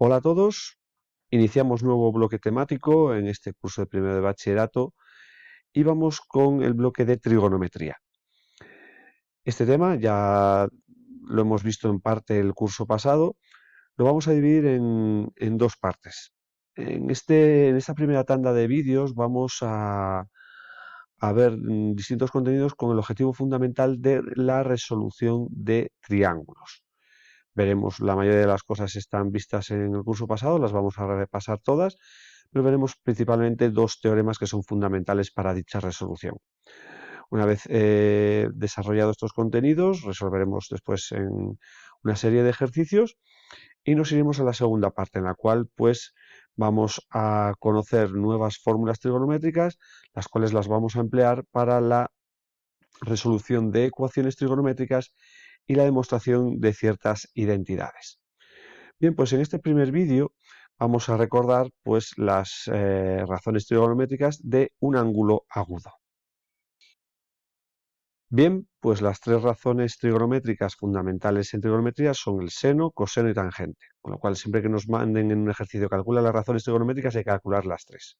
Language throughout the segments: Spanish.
Hola a todos, iniciamos nuevo bloque temático en este curso de primero de bachillerato y vamos con el bloque de trigonometría. Este tema ya lo hemos visto en parte el curso pasado, lo vamos a dividir en dos partes. En esta primera tanda de vídeos vamos a ver distintos contenidos con el objetivo fundamental de la resolución de triángulos. Veremos, la mayoría de las cosas están vistas en el curso pasado, las vamos a repasar todas, pero veremos principalmente dos teoremas que son fundamentales para dicha resolución. Una vez desarrollados estos contenidos, resolveremos después en una serie de ejercicios y nos iremos a la segunda parte, en la cual pues vamos a conocer nuevas fórmulas trigonométricas, las cuales las vamos a emplear para la resolución de ecuaciones trigonométricas y la demostración de ciertas identidades. Bien, pues en este primer vídeo vamos a recordar pues las razones trigonométricas de un ángulo agudo. Bien, pues las tres razones trigonométricas fundamentales en trigonometría son el seno, coseno y tangente, con lo cual siempre que nos manden en un ejercicio calcula las razones trigonométricas hay que calcular las tres.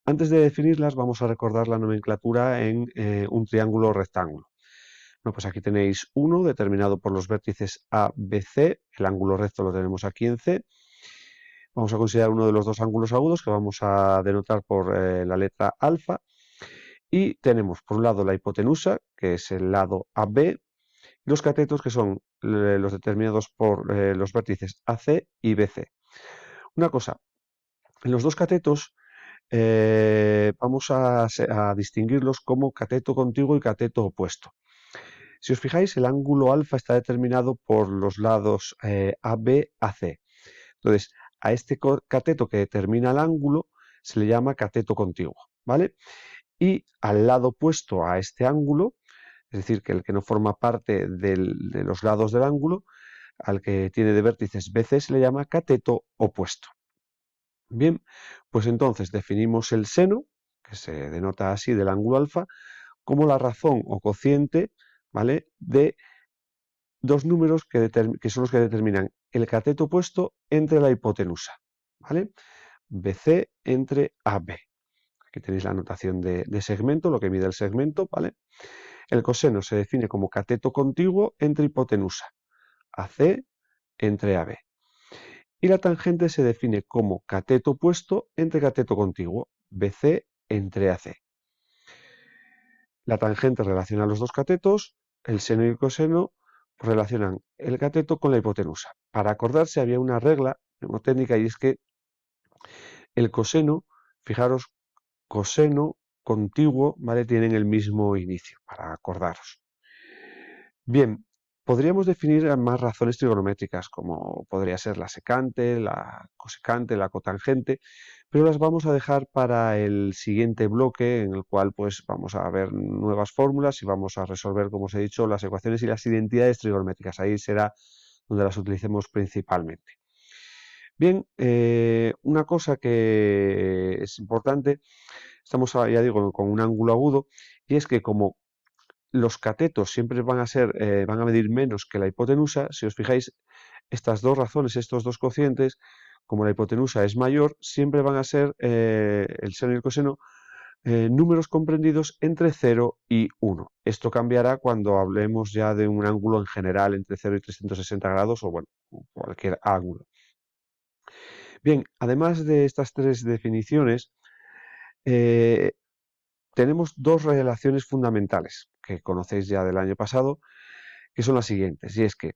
Antes de definirlas vamos a recordar la nomenclatura en un triángulo rectángulo. Bueno, pues aquí tenéis uno determinado por los vértices A, B, C, el ángulo recto lo tenemos aquí en C. Vamos a considerar uno de los dos ángulos agudos que vamos a denotar por la letra alfa. Y tenemos por un lado la hipotenusa, que es el lado AB, y los catetos, que son los determinados por los vértices AC y BC. Una cosa, en los dos catetos vamos a distinguirlos como cateto contiguo y cateto opuesto. Si os fijáis, el ángulo alfa está determinado por los lados AB, AC. Entonces, a este cateto que determina el ángulo se le llama cateto contiguo, ¿vale? Y al lado opuesto a este ángulo, es decir, que el que no forma parte de los lados del ángulo, al que tiene de vértices BC se le llama cateto opuesto. Bien, pues entonces definimos el seno, que se denota así del ángulo alfa, como la razón o cociente, ¿vale?, de dos números que son los que determinan el cateto opuesto entre la hipotenusa, ¿vale? BC entre AB. Aquí tenéis la notación de segmento, lo que mide el segmento, ¿vale? El coseno se define como cateto contiguo entre hipotenusa, AC entre AB. Y la tangente se define como cateto opuesto entre cateto contiguo, BC entre AC. La tangente relaciona los dos catetos, el seno y el coseno relacionan el cateto con la hipotenusa. Para acordarse había una regla mnemotécnica y es que el coseno, fijaros, coseno contiguo, ¿vale?, tienen el mismo inicio, para acordaros. Bien, podríamos definir más razones trigonométricas, como podría ser la secante, la cosecante, la cotangente, pero las vamos a dejar para el siguiente bloque, en el cual pues vamos a ver nuevas fórmulas y vamos a resolver, como os he dicho, las ecuaciones y las identidades trigonométricas. Ahí será donde las utilicemos principalmente. Bien, una cosa que es importante, estamos, ya digo, con un ángulo agudo, y es que como los catetos siempre van a medir menos que la hipotenusa, si os fijáis, estas dos razones, estos dos cocientes, como la hipotenusa es mayor, siempre van a ser el seno y el coseno números comprendidos entre 0 y 1. Esto cambiará cuando hablemos ya de un ángulo en general entre 0 y 360 grados o bueno, cualquier ángulo. Bien, además de estas tres definiciones, tenemos dos relaciones fundamentales que conocéis ya del año pasado, que son las siguientes, y es que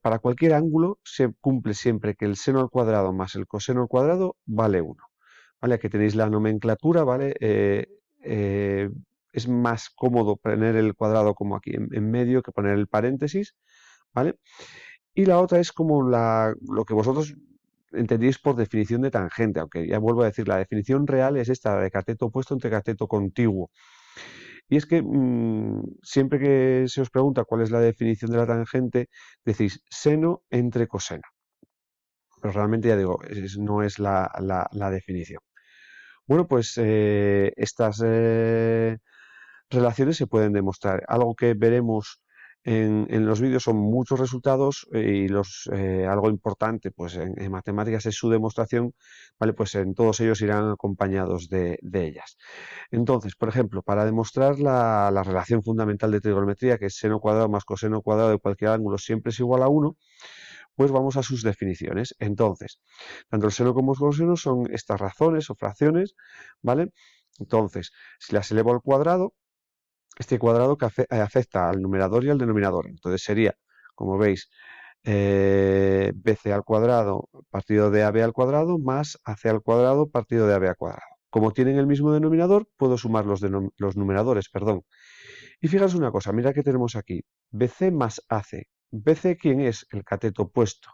para cualquier ángulo se cumple siempre que el seno al cuadrado más el coseno al cuadrado vale 1. ¿Vale? Aquí tenéis la nomenclatura, ¿vale? Es más cómodo poner el cuadrado como aquí en medio que poner el paréntesis, ¿vale? Y la otra es como lo que vosotros entendéis por definición de tangente, aunque ya vuelvo a decir, la definición real es esta de cateto opuesto entre cateto contiguo. Y es que siempre que se os pregunta cuál es la definición de la tangente, decís seno entre coseno. Pero realmente, ya digo, no es la definición. Bueno, pues estas relaciones se pueden demostrar. Algo que veremos en los vídeos son muchos resultados y algo importante pues en matemáticas es su demostración, ¿vale? Pues en todos ellos irán acompañados de ellas. Entonces, por ejemplo, para demostrar la relación fundamental de trigonometría, que es seno cuadrado más coseno cuadrado de cualquier ángulo siempre es igual a 1, pues vamos a sus definiciones. Entonces, tanto el seno como el coseno son estas razones o fracciones, ¿vale? Entonces, si las elevo al cuadrado, este cuadrado que afecta al numerador y al denominador. Entonces sería, como veis, bc al cuadrado partido de ab al cuadrado más ac al cuadrado partido de ab al cuadrado. Como tienen el mismo denominador, puedo sumar los numeradores, perdón. Y fijaos una cosa, mira que tenemos aquí, bc más ac. bc, ¿quién es? El cateto opuesto.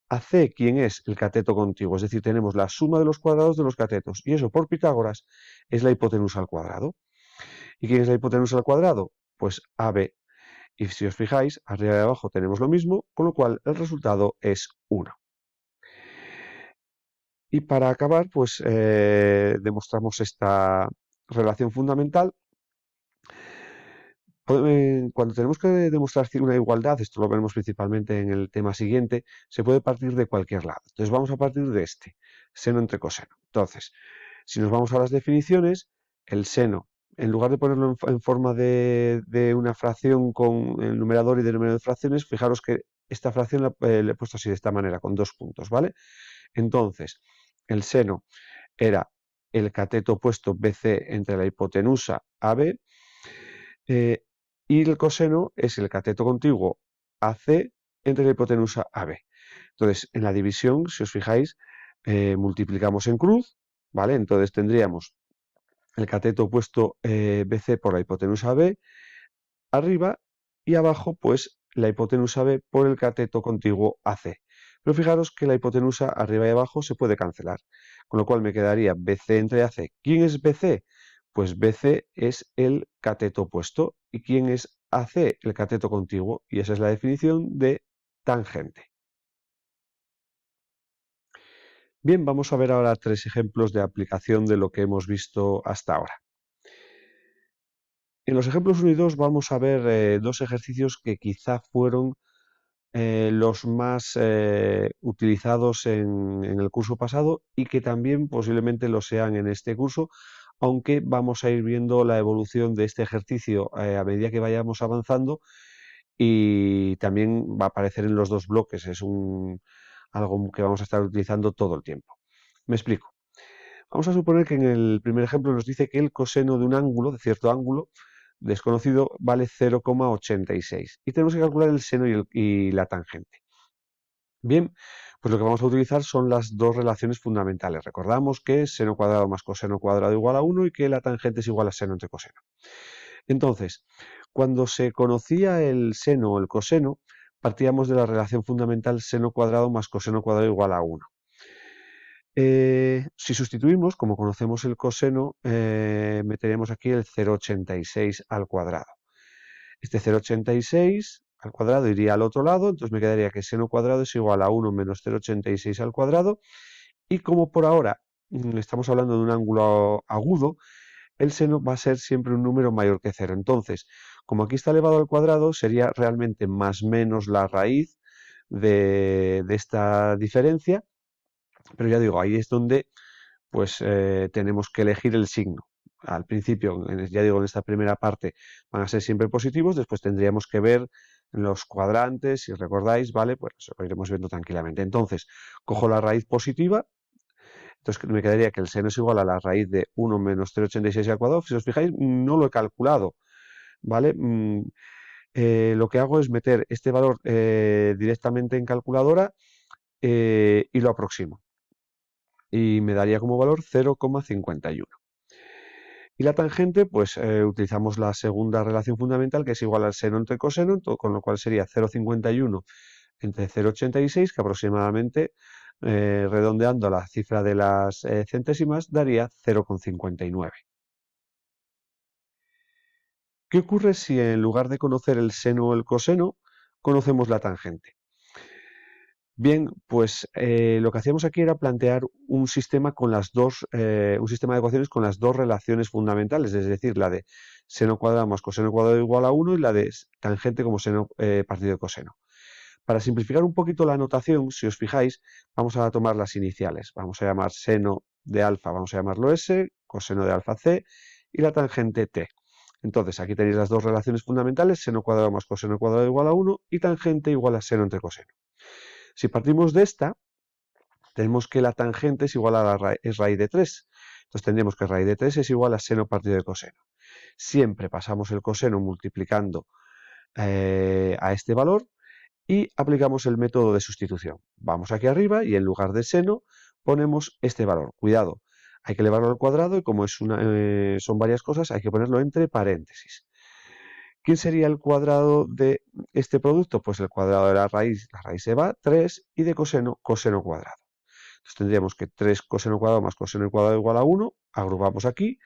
AC, ¿quién es? El cateto contiguo. Es decir, tenemos la suma de los cuadrados de los catetos. Y eso, por Pitágoras, es la hipotenusa al cuadrado. ¿Y quién es la hipotenusa al cuadrado? Pues AB. Y si os fijáis, arriba y abajo tenemos lo mismo, con lo cual el resultado es 1. Y para acabar, pues demostramos esta relación fundamental. Cuando tenemos que demostrar una igualdad, esto lo veremos principalmente en el tema siguiente, se puede partir de cualquier lado. Entonces vamos a partir de este, seno entre coseno. Entonces, si nos vamos a las definiciones, el seno, en lugar de ponerlo en forma de una fracción con el numerador y denominador de fracciones, fijaros que esta fracción la he puesto así de esta manera, con 2 puntos, ¿vale? Entonces, el seno era el cateto opuesto BC entre la hipotenusa AB, eh, y el coseno es el cateto contiguo AC entre la hipotenusa AB. Entonces, en la división, si os fijáis, multiplicamos en cruz, ¿vale? Entonces tendríamos el cateto opuesto BC por la hipotenusa B arriba y abajo, pues la hipotenusa B por el cateto contiguo AC. Pero fijaros que la hipotenusa arriba y abajo se puede cancelar, con lo cual me quedaría BC entre AC. ¿Quién es BC? Pues BC es el cateto opuesto. ¿Y quién es AC? El cateto contiguo. Y esa es la definición de tangente. Bien, vamos a ver ahora 3 ejemplos de aplicación de lo que hemos visto hasta ahora. En los ejemplos 1 y 2 vamos a ver 2 ejercicios que quizá fueron los más utilizados en el curso pasado y que también posiblemente lo sean en este curso, aunque vamos a ir viendo la evolución de este ejercicio a medida que vayamos avanzando y también va a aparecer en los 2 bloques, es algo que vamos a estar utilizando todo el tiempo. Me explico. Vamos a suponer que en el primer ejemplo nos dice que el coseno de un ángulo, de cierto ángulo desconocido, vale 0,86 y tenemos que calcular el seno y la tangente. Bien, pues lo que vamos a utilizar son las dos relaciones fundamentales. Recordamos que seno cuadrado más coseno cuadrado igual a 1 y que la tangente es igual a seno entre coseno. Entonces, cuando se conocía el seno o el coseno, partíamos de la relación fundamental seno cuadrado más coseno cuadrado igual a 1. Si sustituimos, como conocemos el coseno, meteríamos aquí el 0,86 al cuadrado. Este 0,86 al cuadrado iría al otro lado, entonces me quedaría que seno cuadrado es igual a 1 menos 0,86 al cuadrado. Y como por ahora estamos hablando de un ángulo agudo, el seno va a ser siempre un número mayor que 0. Entonces, como aquí está elevado al cuadrado, sería realmente más menos la raíz de esta diferencia. Pero ya digo, ahí es donde pues tenemos que elegir el signo. Al principio, ya digo, en esta primera parte van a ser siempre positivos, después tendríamos que ver los cuadrantes, si recordáis, ¿vale? Pues eso lo iremos viendo tranquilamente. Entonces, cojo la raíz positiva, entonces me quedaría que el seno es igual a la raíz de 1 menos 0,86 al cuadrado. Si os fijáis, no lo he calculado, ¿vale? Lo que hago es meter este valor directamente en calculadora y lo aproximo. Y me daría como valor 0,51. Y la tangente, pues utilizamos la segunda relación fundamental, que es igual al seno entre coseno, con lo cual sería 0,51 entre 0,86, que aproximadamente, redondeando la cifra de las centésimas, daría 0,59. ¿Qué ocurre si en lugar de conocer el seno o el coseno, conocemos la tangente? Bien, pues lo que hacíamos aquí era plantear un sistema con un sistema de ecuaciones con las dos relaciones fundamentales, es decir, la de seno cuadrado más coseno cuadrado igual a 1 y la de tangente como seno partido de coseno. Para simplificar un poquito la notación, si os fijáis, vamos a tomar las iniciales. Vamos a llamar seno de alfa, vamos a llamarlo S, coseno de alfa C y la tangente T. Entonces, aquí tenéis las dos relaciones fundamentales, seno cuadrado más coseno cuadrado igual a 1 y tangente igual a seno entre coseno. Si partimos de esta, tenemos que la tangente es igual a es raíz de 3. Entonces tendríamos que raíz de 3 es igual a seno partido de coseno. Siempre pasamos el coseno multiplicando a este valor y aplicamos el método de sustitución. Vamos aquí arriba y en lugar de seno ponemos este valor. Cuidado, hay que elevarlo al cuadrado y como son varias cosas hay que ponerlo entre paréntesis. ¿Quién sería el cuadrado de este producto? Pues el cuadrado de la raíz se va, 3, y de coseno, coseno cuadrado. Entonces tendríamos que 3 coseno cuadrado más coseno cuadrado igual a 1, agrupamos aquí,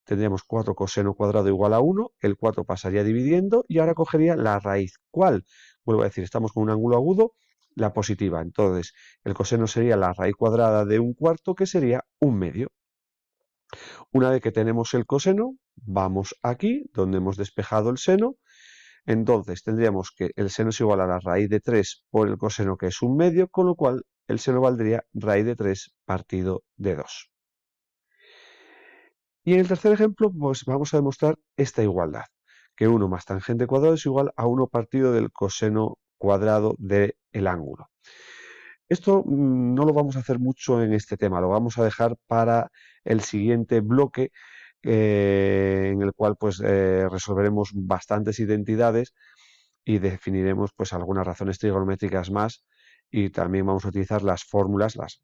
tendríamos 4 coseno cuadrado igual a 1, el 4 pasaría dividiendo y ahora cogería la raíz. ¿Cuál? Vuelvo a decir, estamos con un ángulo agudo, la positiva. Entonces, el coseno sería la raíz cuadrada de un cuarto, que sería un medio. Una vez que tenemos el coseno, vamos aquí, donde hemos despejado el seno. Entonces, tendríamos que el seno es igual a la raíz de 3 por el coseno, que es un medio, con lo cual el seno valdría raíz de 3 partido de 2. Y en el tercer ejemplo, pues vamos a demostrar esta igualdad, que 1 más tangente cuadrado es igual a 1 partido del coseno cuadrado del ángulo. Esto no lo vamos a hacer mucho en este tema, lo vamos a dejar para el siguiente bloque, en el cual pues resolveremos bastantes identidades y definiremos pues algunas razones trigonométricas más, y también vamos a utilizar las fórmulas, las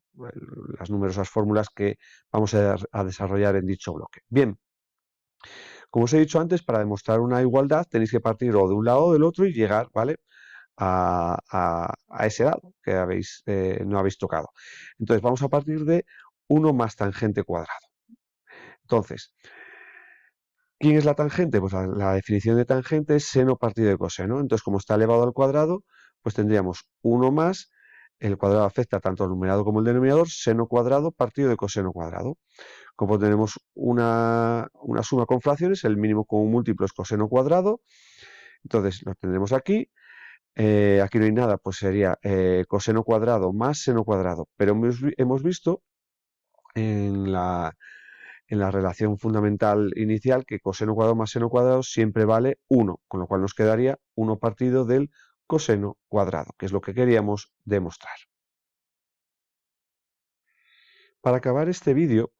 numerosas fórmulas que vamos a desarrollar en dicho bloque. Bien, como os he dicho antes, para demostrar una igualdad tenéis que partir o de un lado o del otro y llegar, ¿vale?, a ese lado que no habéis tocado. Entonces vamos a partir de 1 más tangente cuadrado. Entonces, ¿quién es la tangente? Pues la definición de tangente es seno partido de coseno. Entonces, como está elevado al cuadrado, pues tendríamos 1 más, el cuadrado afecta tanto al numerador como al denominador, seno cuadrado partido de coseno cuadrado. Como tenemos una suma con fracciones, el mínimo común múltiplo es coseno cuadrado. Entonces, lo tendremos aquí. Aquí no hay nada, pues sería coseno cuadrado más seno cuadrado. Pero hemos visto en la relación fundamental inicial que coseno cuadrado más seno cuadrado siempre vale 1, con lo cual nos quedaría 1 partido del coseno cuadrado, que es lo que queríamos demostrar. Para acabar este vídeo,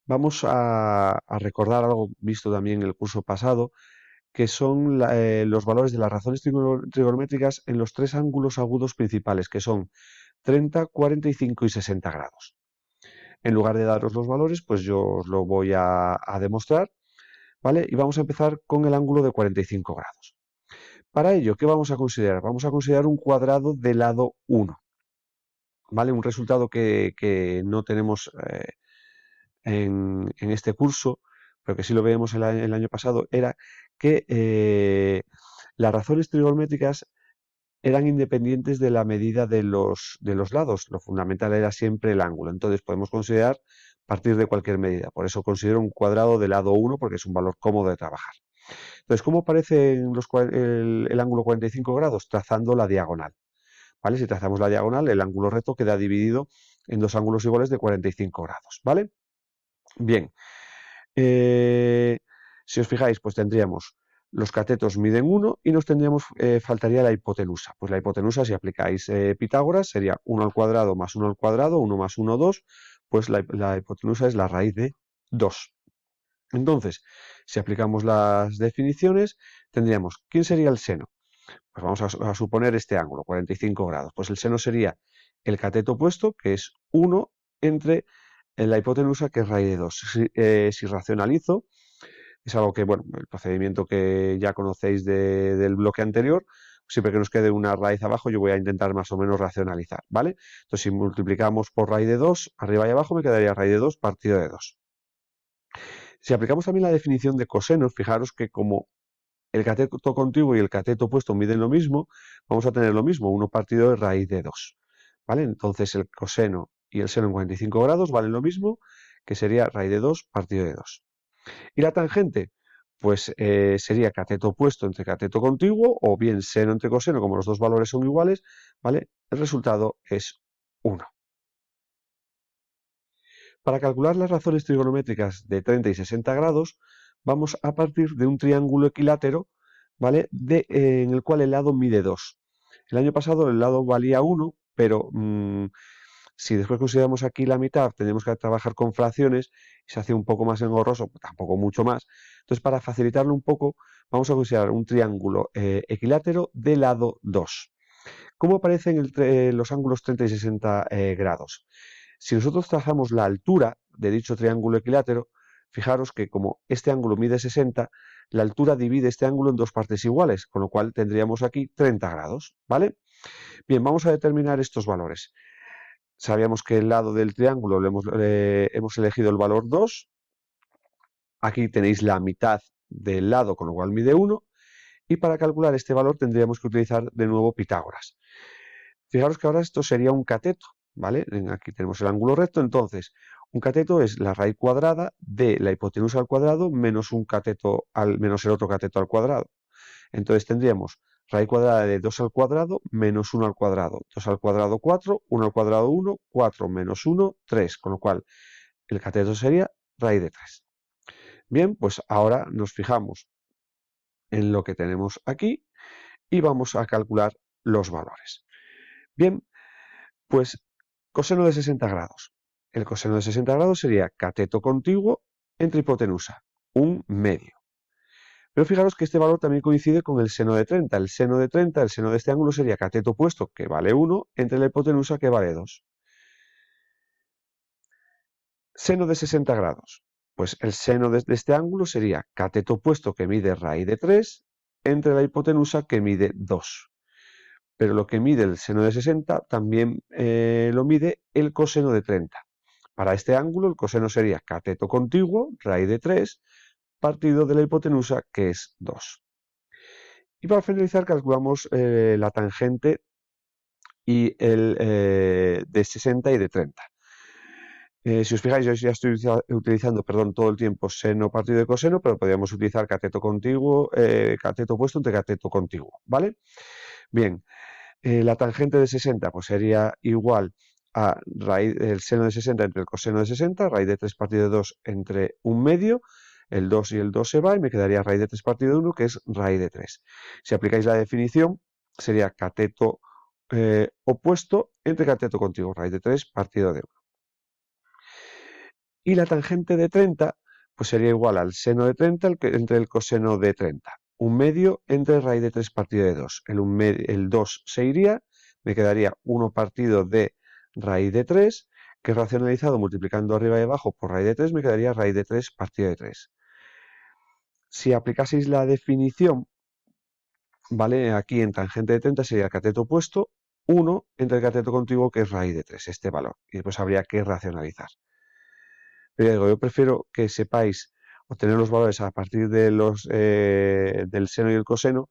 vamos a recordar algo visto también en el curso pasado, que son los valores de las razones trigonométricas en los tres ángulos agudos principales, que son 30, 45 y 60 grados. En lugar de daros los valores, pues yo os lo voy a demostrar, ¿vale? Y vamos a empezar con el ángulo de 45 grados. Para ello, ¿qué vamos a considerar? Vamos a considerar un cuadrado de lado 1, ¿vale? Un resultado que no tenemos en este curso, pero que sí lo veíamos el año pasado, era que las razones trigonométricas eran independientes de la medida de los lados. Lo fundamental era siempre el ángulo. Entonces podemos considerar partir de cualquier medida. Por eso considero un cuadrado de lado 1, porque es un valor cómodo de trabajar. Entonces, ¿cómo aparece el ángulo 45 grados? Trazando la diagonal. ¿Vale? Si trazamos la diagonal, el ángulo recto queda dividido en dos ángulos iguales de 45 grados. ¿Vale? Bien. Si os fijáis, pues tendríamos los catetos miden 1 y nos faltaría la hipotenusa. Pues la hipotenusa, si aplicáis Pitágoras, sería 1 al cuadrado más 1 al cuadrado, 1 más 1, 2, pues la hipotenusa es la raíz de 2. Entonces, si aplicamos las definiciones, tendríamos, ¿quién sería el seno? Pues vamos a suponer este ángulo, 45 grados. Pues el seno sería el cateto opuesto, que es 1 entre la hipotenusa, que es raíz de 2. Si racionalizo, es algo que, bueno, el procedimiento que ya conocéis del bloque anterior, siempre que nos quede una raíz abajo, yo voy a intentar más o menos racionalizar, ¿vale? Entonces, si multiplicamos por raíz de 2, arriba y abajo, me quedaría raíz de 2 partido de 2. Si aplicamos también la definición de cosenos, fijaros que como el cateto contiguo y el cateto opuesto miden lo mismo, vamos a tener lo mismo, 1 partido de raíz de 2. ¿vale? Entonces el coseno y el seno en 45 grados valen lo mismo, que sería raíz de 2 partido de 2. Y la tangente, pues sería cateto opuesto entre cateto contiguo, o bien seno entre coseno, como los dos valores son iguales, ¿vale? El resultado es 1. Para calcular las razones trigonométricas de 30 y 60 grados, vamos a partir de un triángulo equilátero, ¿vale? En el cual el lado mide 2. El año pasado el lado valía 1, pero si después consideramos aquí la mitad, tenemos que trabajar con fracciones y se hace un poco más engorroso, tampoco mucho más. Entonces, para facilitarlo un poco, vamos a considerar un triángulo equilátero de lado 2. ¿Cómo aparecen los ángulos 30 y 60 grados? Si nosotros trazamos la altura de dicho triángulo equilátero, fijaros que como este ángulo mide 60, la altura divide este ángulo en dos partes iguales, con lo cual tendríamos aquí 30 grados, ¿vale? Bien, vamos a determinar estos valores. Sabíamos que el lado del triángulo hemos elegido el valor 2. Aquí tenéis la mitad del lado, con lo cual mide 1. Y para calcular este valor tendríamos que utilizar de nuevo Pitágoras. Fijaros que ahora esto sería un cateto, ¿vale? Aquí tenemos el ángulo recto, entonces un cateto es la raíz cuadrada de la hipotenusa al cuadrado menos menos el otro cateto al cuadrado. Entonces tendríamos raíz cuadrada de 2 al cuadrado menos 1 al cuadrado. 2 al cuadrado 4, 1 al cuadrado 1, 4 menos 1, 3, con lo cual el cateto sería raíz de 3. Bien, pues ahora nos fijamos en lo que tenemos aquí y vamos a calcular los valores. Bien, pues coseno de 60 grados. El coseno de 60 grados sería cateto contiguo entre hipotenusa, un medio. Pero fijaros que este valor también coincide con el seno de 30. El seno de 30, el seno de este ángulo sería cateto opuesto, que vale 1, entre la hipotenusa, que vale 2. Seno de 60 grados. Pues el seno de este ángulo sería cateto opuesto, que mide raíz de 3, entre la hipotenusa, que mide 2. Pero lo que mide el seno de 60 también lo mide el coseno de 30. Para este ángulo el coseno sería cateto contiguo, raíz de 3, partido de la hipotenusa, que es 2. Y para finalizar calculamos la tangente y el de 60 y de 30. Si os fijáis, yo ya estoy utilizando, perdón, todo el tiempo seno partido de coseno, pero podríamos utilizar cateto contiguo, cateto opuesto entre cateto contiguo, ¿vale? Bien, la tangente de 60 pues sería igual a el seno de 60 entre el coseno de 60, raíz de 3 partido de 2 entre un medio, el 2 y el 2 se va y me quedaría raíz de 3 partido de 1, que es raíz de 3. Si aplicáis la definición, sería cateto opuesto entre cateto contiguo, raíz de 3 partido de 1. Y la tangente de 30 pues sería igual al seno de 30 entre el coseno de 30. Un medio entre raíz de 3 partido de 2. El 2 se iría, me quedaría 1 partido de raíz de 3, que racionalizado multiplicando arriba y abajo por raíz de 3, me quedaría raíz de 3 partido de 3. Si aplicaseis la definición, ¿vale? Aquí en tangente de 30 sería el cateto opuesto, 1 entre el cateto contiguo, que es raíz de 3, este valor. Y después habría que racionalizar. Pero digo, yo prefiero que sepáis obtener los valores a partir de del seno y el coseno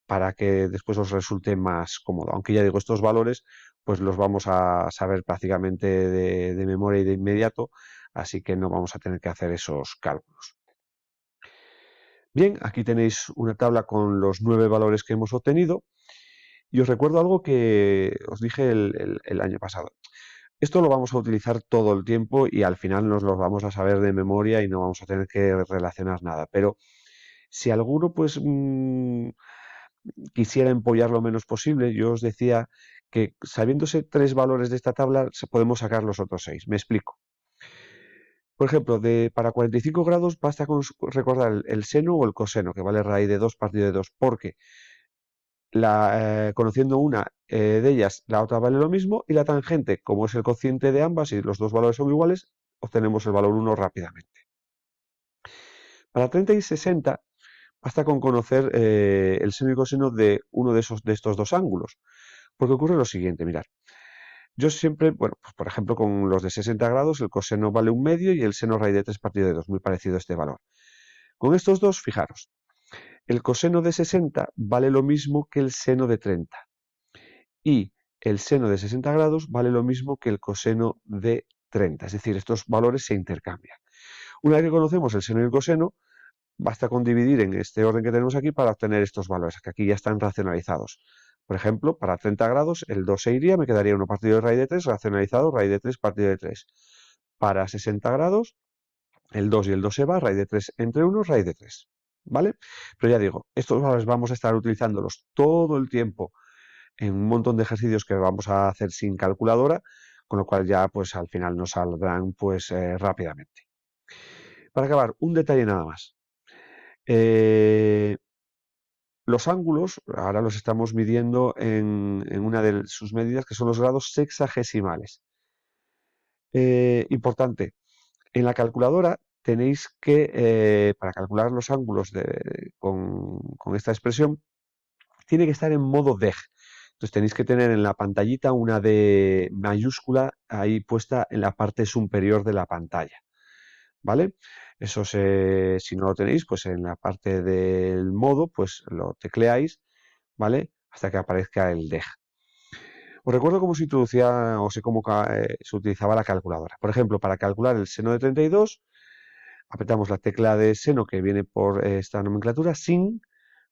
para que después os resulte más cómodo. Aunque ya digo, estos valores pues los vamos a saber prácticamente de memoria y de inmediato, así que no vamos a tener que hacer esos cálculos. Bien, aquí tenéis una tabla con los 9 valores que hemos obtenido y os recuerdo algo que os dije el año pasado. Esto lo vamos a utilizar todo el tiempo y al final nos lo vamos a saber de memoria y no vamos a tener que relacionar nada. Pero si alguno pues quisiera empollar lo menos posible, yo os decía que sabiéndose 3 valores de esta tabla podemos sacar los otros 6. Me explico. Por ejemplo, para 45 grados basta con recordar el seno o el coseno, que vale raíz de 2 partido de 2, porque conociendo una de ellas, la otra vale lo mismo, y la tangente, como es el cociente de ambas y los dos valores son iguales, obtenemos el valor 1 rápidamente. Para 30 y 60 basta con conocer el seno y coseno de uno de estos dos ángulos, porque ocurre lo siguiente, mirad. Yo siempre, bueno, pues por ejemplo con los de 60 grados el coseno vale un medio y el seno raíz de 3 partido de 2, muy parecido a este valor. Con estos dos, fijaros, el coseno de 60 vale lo mismo que el seno de 30 y el seno de 60 grados vale lo mismo que el coseno de 30, es decir, estos valores se intercambian. Una vez que conocemos el seno y el coseno, basta con dividir en este orden que tenemos aquí para obtener estos valores, que aquí ya están racionalizados. Por ejemplo, para 30 grados, el 2 se iría, me quedaría 1 partido de raíz de 3, racionalizado, raíz de 3 partido de 3. Para 60 grados, el 2 y el 2 se va, raíz de 3 entre 1, raíz de 3. ¿Vale? Pero ya digo, estos valores vamos a estar utilizándolos todo el tiempo en un montón de ejercicios que vamos a hacer sin calculadora, con lo cual ya pues al final nos saldrán pues rápidamente. Para acabar, un detalle nada más. Los ángulos, ahora los estamos midiendo en una de sus medidas, que son los grados sexagesimales. Importante, en la calculadora tenéis que, para calcular los ángulos con esta expresión, tiene que estar en modo deg. Entonces tenéis que tener en la pantallita una D mayúscula ahí puesta en la parte superior de la pantalla. ¿Vale? Eso si no lo tenéis, pues en la parte del modo, pues lo tecleáis, ¿vale? Hasta que aparezca el deg. Os recuerdo cómo se introducía o sé cómo se utilizaba la calculadora. Por ejemplo, para calcular el seno de 32, apretamos la tecla de seno que viene por esta nomenclatura, sin,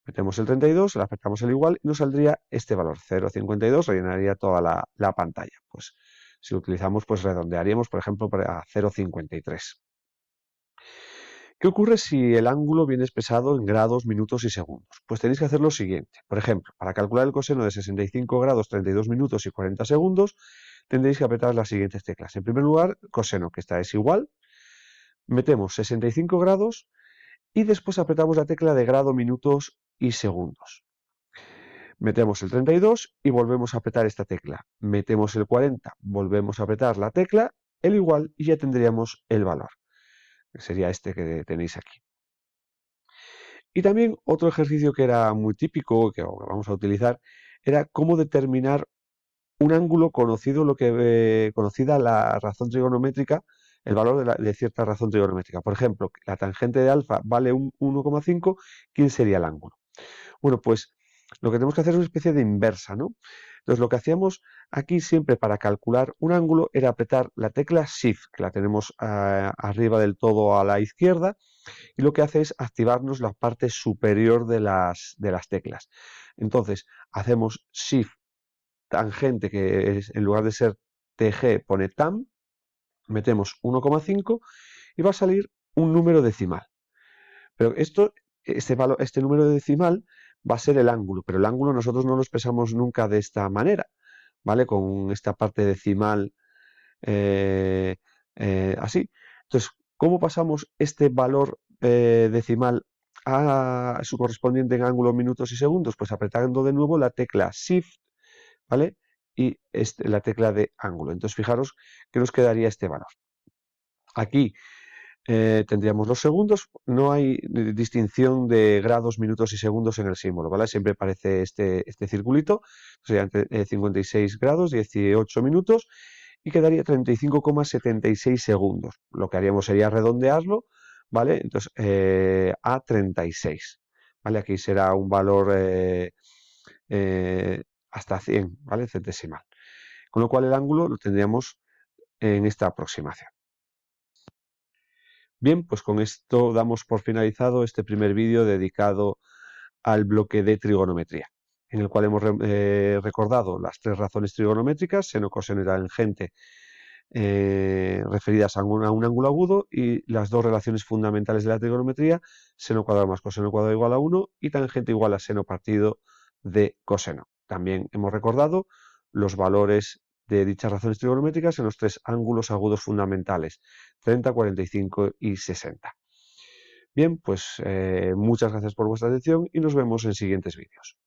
metemos el 32, le apretamos el igual y nos saldría este valor, 0,52, rellenaría toda la pantalla. Pues si lo utilizamos, pues redondearíamos, por ejemplo, a 0,53. ¿Qué ocurre si el ángulo viene expresado en grados, minutos y segundos? Pues tenéis que hacer lo siguiente. Por ejemplo, para calcular el coseno de 65 grados, 32 minutos y 40 segundos, tendréis que apretar las siguientes teclas. En primer lugar, coseno, que esta es igual. Metemos 65 grados y después apretamos la tecla de grado, minutos y segundos. Metemos el 32 y volvemos a apretar esta tecla. Metemos el 40, volvemos a apretar la tecla, el igual y ya tendríamos el valor. Que sería este que tenéis aquí. Y también otro ejercicio que era muy típico, que vamos a utilizar, era cómo determinar un ángulo conocida la razón trigonométrica, el valor de cierta razón trigonométrica. Por ejemplo, la tangente de alfa vale un 1,5, ¿quién sería el ángulo? Bueno, pues lo que tenemos que hacer es una especie de inversa, ¿no? Entonces, lo que hacíamos aquí siempre para calcular un ángulo era apretar la tecla Shift, que la tenemos arriba del todo a la izquierda, y lo que hace es activarnos la parte superior de las teclas. Entonces, hacemos Shift tangente, que es, en lugar de ser TG pone TAM, metemos 1,5 y va a salir un número decimal. Pero este número decimal va a ser el ángulo, pero el ángulo nosotros no lo expresamos nunca de esta manera, ¿vale? Con esta parte decimal eh, así. Entonces, ¿cómo pasamos este valor decimal a su correspondiente en ángulo, minutos y segundos? Pues apretando de nuevo la tecla Shift, ¿vale? Y la tecla de ángulo. Entonces, fijaros que nos quedaría este valor. Aquí tendríamos los segundos, no hay distinción de grados, minutos y segundos en el símbolo, ¿vale? Siempre aparece este circulito, serían 56 grados, 18 minutos y quedaría 35,76 segundos. Lo que haríamos sería redondearlo, ¿vale? Entonces, a 36, ¿vale? Aquí será un valor hasta 100, ¿vale? Centesimal. Con lo cual el ángulo lo tendríamos en esta aproximación. Bien, pues con esto damos por finalizado este primer vídeo dedicado al bloque de trigonometría, en el cual hemos recordado las tres razones trigonométricas, seno, coseno y tangente, referidas a un ángulo agudo, y las dos relaciones fundamentales de la trigonometría, seno cuadrado más coseno cuadrado igual a 1 y tangente igual a seno partido de coseno. También hemos recordado los valores de dichas razones trigonométricas en los tres ángulos agudos fundamentales, 30, 45 y 60. Bien, pues muchas gracias por vuestra atención y nos vemos en siguientes vídeos.